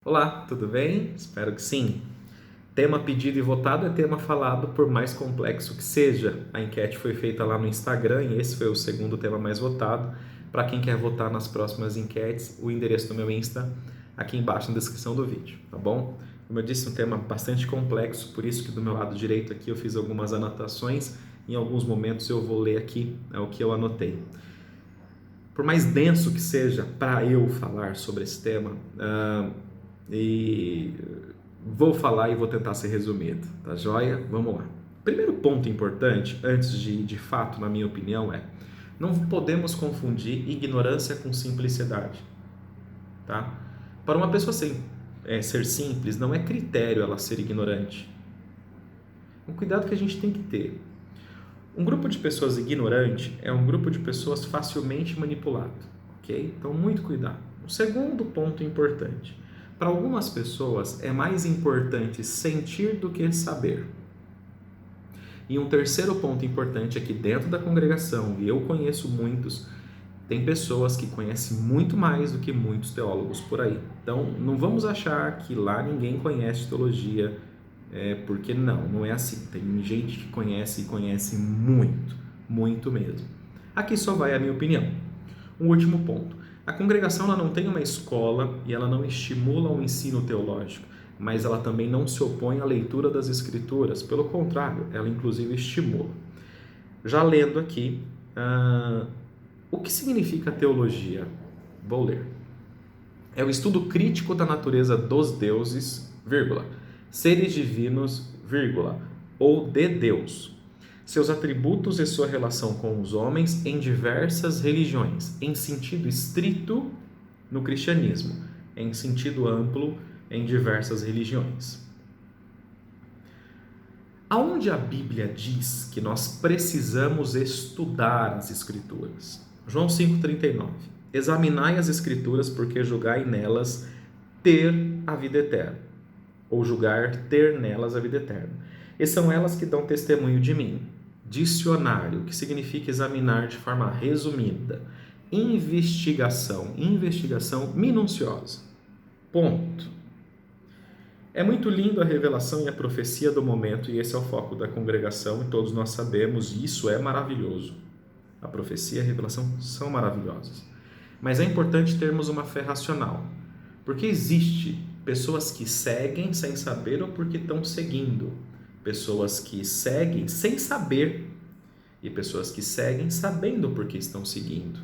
Olá, tudo bem? Espero que sim. Tema pedido e votado é tema falado, por mais complexo que seja. A enquete foi feita lá no Instagram e esse foi o segundo tema mais votado. Para quem quer votar nas próximas enquetes, o endereço do meu Insta aqui embaixo na descrição do vídeo, tá bom? Como eu disse, um tema bastante complexo, por isso que do meu lado direito aqui eu fiz algumas anotações. Em alguns momentos eu vou ler aqui o que eu anotei. Por mais denso que seja para eu falar sobre esse tema, e vou falar e vou tentar ser resumido, tá joia? Vamos lá. Primeiro ponto importante, antes de fato, na minha opinião, é: não podemos confundir ignorância com simplicidade, tá? Para uma pessoa ser simples, não é critério ela ser ignorante. Um cuidado que a gente tem que ter. Um grupo de pessoas ignorante é um grupo de pessoas facilmente manipulado, ok? Então, muito cuidado. Um segundo ponto importante: para algumas pessoas é mais importante sentir do que saber. E um terceiro ponto importante é que dentro da congregação, e eu conheço muitos, tem pessoas que conhecem muito mais do que muitos teólogos por aí. Então, não vamos achar que lá ninguém conhece teologia, porque não é assim. Tem gente que conhece e conhece muito, muito mesmo. Aqui só vai a minha opinião. Um último ponto: a congregação ela não tem uma escola e ela não estimula o ensino teológico, mas ela também não se opõe à leitura das escrituras, pelo contrário, ela inclusive estimula. Já lendo aqui, o que significa teologia? Vou ler. É o estudo crítico da natureza dos deuses, vírgula, seres divinos, vírgula, ou de Deus, seus atributos e sua relação com os homens em diversas religiões, em sentido estrito no cristianismo, em sentido amplo em diversas religiões. Aonde a Bíblia diz que nós precisamos estudar as Escrituras? João 5,39. Examinai as Escrituras, porque julgai nelas ter a vida eterna. Ou julgar ter nelas a vida eterna. E são elas que dão testemunho de mim. Dicionário, que significa examinar de forma resumida. Investigação minuciosa. Ponto. É muito lindo a revelação e a profecia do momento, e esse é o foco da congregação, e todos nós sabemos, e isso é maravilhoso. A profecia e a revelação são maravilhosas. Mas é importante termos uma fé racional, porque existe pessoas que seguem sem saber ou porque estão seguindo, pessoas que seguem sem saber e pessoas que seguem sabendo porque estão seguindo.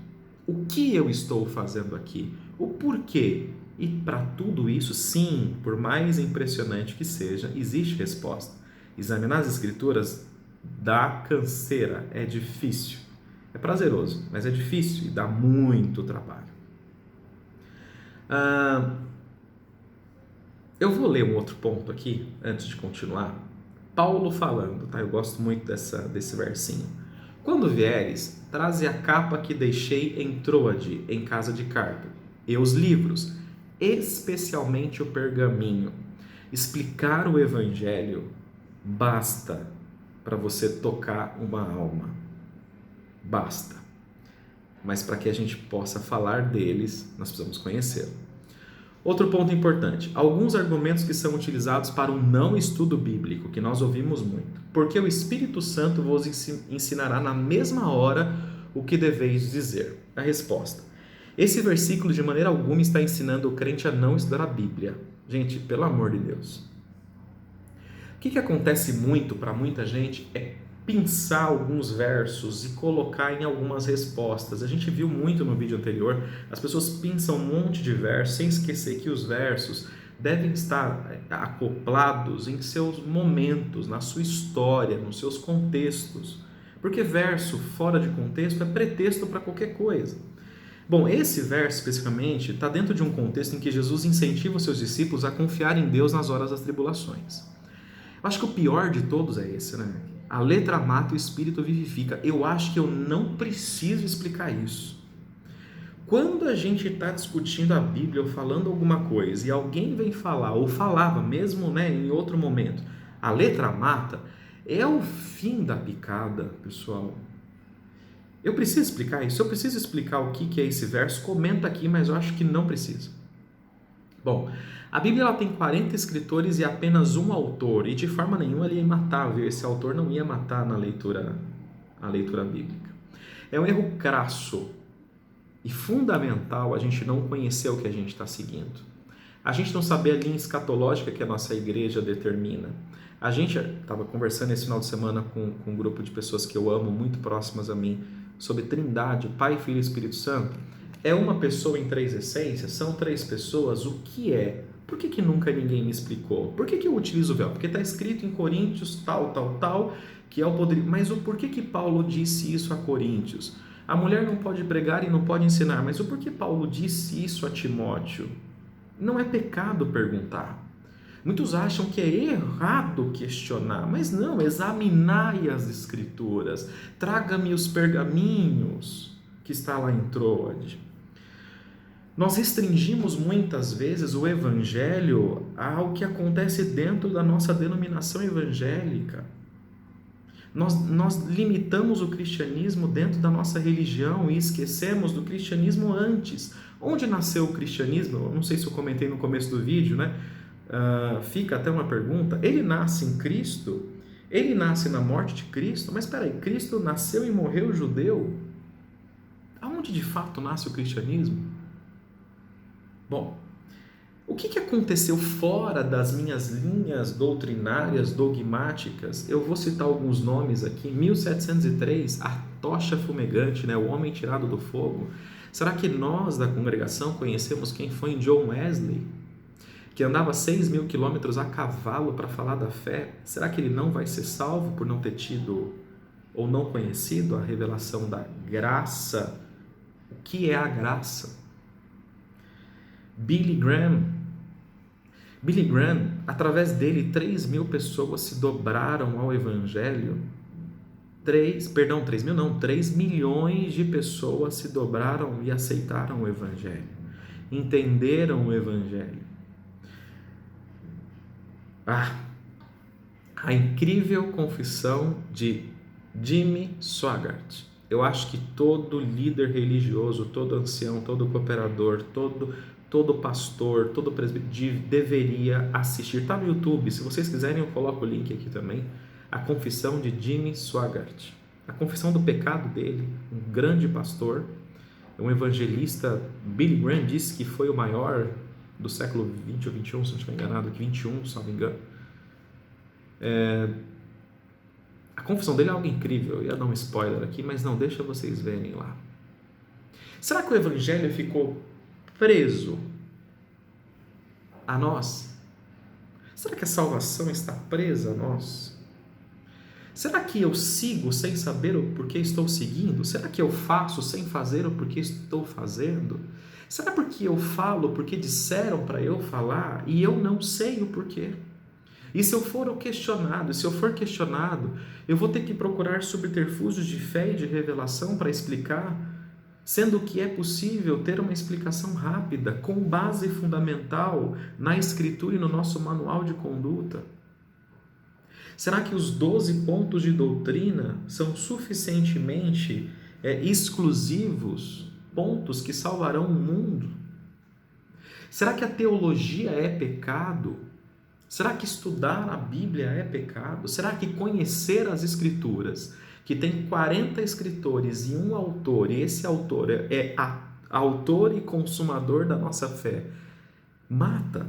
O que eu estou fazendo aqui? O porquê? E para tudo isso, sim, por mais impressionante que seja, existe resposta. Examinar as escrituras dá canseira, é difícil. É prazeroso, mas é difícil e dá muito trabalho. Eu vou ler um outro ponto aqui, antes de continuar. Paulo falando, tá? Eu gosto muito desse versinho. Quando vieres, traze a capa que deixei em Troade, em casa de Carpo, e os livros, especialmente o pergaminho. Explicar o evangelho basta para você tocar uma alma. Basta. Mas para que a gente possa falar deles, nós precisamos conhecê-lo. Outro ponto importante: alguns argumentos que são utilizados para o não estudo bíblico, que nós ouvimos muito. Porque o Espírito Santo vos ensinará na mesma hora o que deveis dizer. A resposta: esse versículo de maneira alguma está ensinando o crente a não estudar a Bíblia. Gente, pelo amor de Deus. O que acontece muito para muita gente é pensar alguns versos e colocar em algumas respostas. A gente viu muito no vídeo anterior, as pessoas pensam um monte de versos sem esquecer que os versos devem estar acoplados em seus momentos, na sua história, nos seus contextos. Porque verso fora de contexto é pretexto para qualquer coisa. Bom, esse verso especificamente está dentro de um contexto em que Jesus incentiva os seus discípulos a confiar em Deus nas horas das tribulações. Eu acho que o pior de todos é esse, né? A letra mata, o espírito vivifica. Eu acho que eu não preciso explicar isso. Quando a gente está discutindo a Bíblia ou falando alguma coisa e alguém vem falar, ou falava mesmo, né, em outro momento, a letra mata, é o fim da picada, pessoal. Eu preciso explicar isso? Eu preciso explicar o que é esse verso? Comenta aqui, mas eu acho que não precisa. Bom, a Bíblia ela tem 40 escritores e apenas um autor, e de forma nenhuma ele é imatável, esse autor não ia matar a leitura bíblica. É um erro crasso e fundamental a gente não conhecer o que a gente está seguindo. A gente não saber a linha escatológica que a nossa igreja determina. A gente estava conversando esse final de semana com um grupo de pessoas que eu amo, muito próximas a mim, sobre Trindade, Pai, Filho e Espírito Santo. É uma pessoa em três essências? São três pessoas? O que é? Por que nunca ninguém me explicou? Por que eu utilizo o véu? Porque está escrito em Coríntios tal, que é o poder. Mas o porquê que Paulo disse isso a Coríntios? A mulher não pode pregar e não pode ensinar, mas o porquê Paulo disse isso a Timóteo? Não é pecado perguntar. Muitos acham que é errado questionar, mas não, examinai as escrituras, traga-me os pergaminhos que está lá em Troade. Nós restringimos muitas vezes o evangelho ao que acontece dentro da nossa denominação evangélica. Nós limitamos o cristianismo dentro da nossa religião e esquecemos do cristianismo antes. Onde nasceu o cristianismo? Eu não sei se eu comentei no começo do vídeo, né? Fica até uma pergunta. Ele nasce em Cristo? Ele nasce na morte de Cristo? Mas espera aí, Cristo nasceu e morreu judeu? Aonde de fato nasce o cristianismo? Bom, o que aconteceu fora das minhas linhas doutrinárias, dogmáticas? Eu vou citar alguns nomes aqui. 1703, a tocha fumegante, né? O homem tirado do fogo. Será que nós da congregação conhecemos quem foi John Wesley? Que andava 6.000 quilômetros a cavalo para falar da fé? Será que ele não vai ser salvo por não ter tido ou não conhecido a revelação da graça? O que é a graça? Billy Graham, através dele, 3.000 pessoas se dobraram ao Evangelho. 3 milhões de pessoas se dobraram e aceitaram o Evangelho, entenderam o Evangelho. A incrível confissão de Jimmy Swaggart. Eu acho que todo líder religioso, todo ancião, todo cooperador, todo pastor, todo presbítero deveria assistir. Está no YouTube, se vocês quiserem eu coloco o link aqui também. A confissão de Jimmy Swaggart. A confissão do pecado dele, um grande pastor, um evangelista. Billy Graham disse que foi o maior do século 20 ou 21, se não estiver enganado, 21, se não me engano. A confissão dele é algo incrível. Eu ia dar um spoiler aqui, mas não, deixa vocês verem lá. Será que o evangelho ficou preso a nós? Será que a salvação está presa a nós? Será que eu sigo sem saber o porquê estou seguindo? Será que eu faço sem fazer o porquê estou fazendo? Será porque eu falo porque disseram para eu falar e eu não sei o porquê? E se eu for questionado, eu vou ter que procurar subterfúgios de fé e de revelação para explicar, sendo que é possível ter uma explicação rápida, com base fundamental na Escritura e no nosso manual de conduta. Será que os 12 pontos de doutrina são suficientemente exclusivos, pontos que salvarão o mundo? Será que a teologia é pecado? Será que estudar a Bíblia é pecado? Será que conhecer as Escrituras, que tem 40 escritores e um autor, e esse autor é autor e consumador da nossa fé, mata?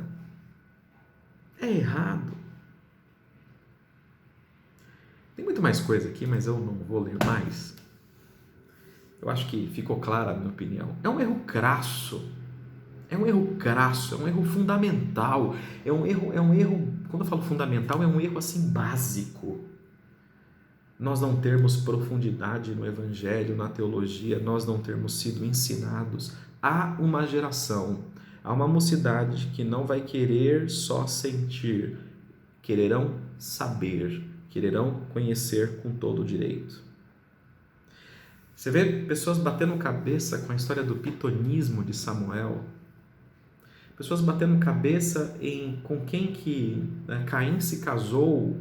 É errado. Tem muito mais coisa aqui, mas eu não vou ler mais. Eu acho que ficou clara a minha opinião. É um erro crasso. É um erro fundamental. É um erro, quando eu falo fundamental, é um erro assim básico. Nós não termos profundidade no Evangelho, na teologia, nós não termos sido ensinados. Há uma geração, há uma mocidade que não vai querer só sentir, quererão saber, quererão conhecer com todo o direito. Você vê pessoas batendo cabeça com a história do pitonismo de Samuel, pessoas batendo cabeça com quem que Caim se casou.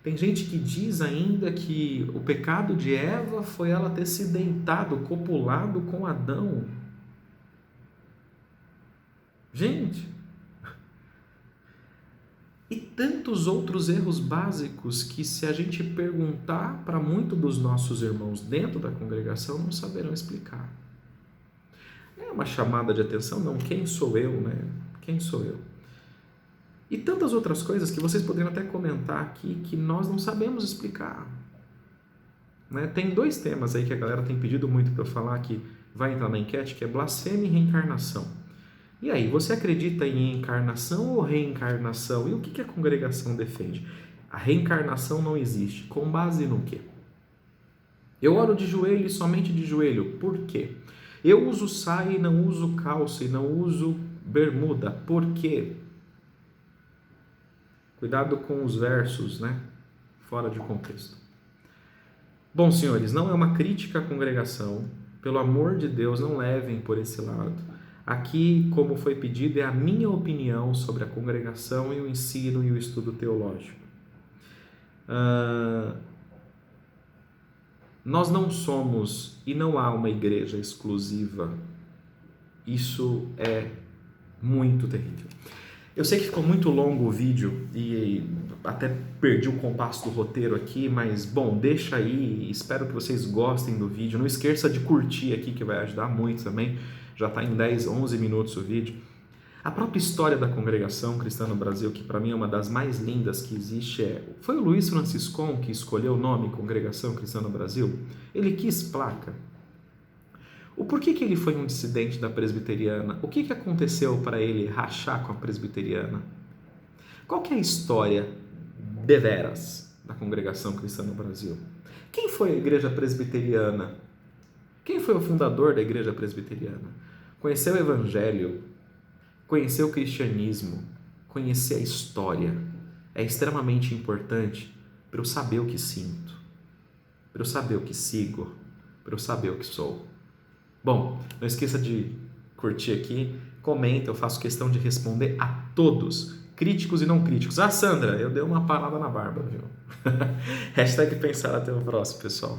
Tem gente que diz ainda que o pecado de Eva foi ela ter se deitado, copulado com Adão. Gente, tantos outros erros básicos que, se a gente perguntar para muitos dos nossos irmãos dentro da congregação, não saberão explicar. É uma chamada de atenção, não, quem sou eu, né? Quem sou eu? E tantas outras coisas que vocês poderiam até comentar aqui que nós não sabemos explicar. Né? Tem 2 temas aí que a galera tem pedido muito para eu falar, que vai entrar na enquete, que é blasfêmia e reencarnação. E aí, você acredita em encarnação ou reencarnação? E o que a congregação defende? A reencarnação não existe. Com base no quê? Eu oro de joelho e somente de joelho. Por quê? Eu uso saia e não uso calça e não uso bermuda. Por quê? Cuidado com os versos, né? Fora de contexto. Bom, senhores, não é uma crítica à congregação. Pelo amor de Deus, não levem por esse lado. Aqui, como foi pedido, é a minha opinião sobre a congregação e o ensino e o estudo teológico. Nós não somos e não há uma igreja exclusiva. Isso é muito terrível. Eu sei que ficou muito longo o vídeo e até perdi o compasso do roteiro aqui, mas bom, deixa aí, espero que vocês gostem do vídeo. Não esqueça de curtir aqui, que vai ajudar muito também. Já está em 10, 11 minutos o vídeo. A própria história da congregação cristã no Brasil, que para mim é uma das mais lindas que existe, foi o Luiz Franciscon que escolheu o nome Congregação Cristã no Brasil. Ele quis placa. O porquê que ele foi um dissidente da presbiteriana? O que aconteceu para ele rachar com a presbiteriana? Qual que é a história deveras da Congregação Cristã no Brasil? Quem foi a igreja presbiteriana? Quem foi o fundador da igreja presbiteriana? Conhecer o evangelho, conhecer o cristianismo, conhecer a história é extremamente importante para eu saber o que sinto, para eu saber o que sigo, para eu saber o que sou. Bom, não esqueça de curtir aqui, comenta, eu faço questão de responder a todos, críticos e não críticos. Ah, Sandra, eu dei uma parada na barba, viu? Hashtag pensar, até o próximo, pessoal.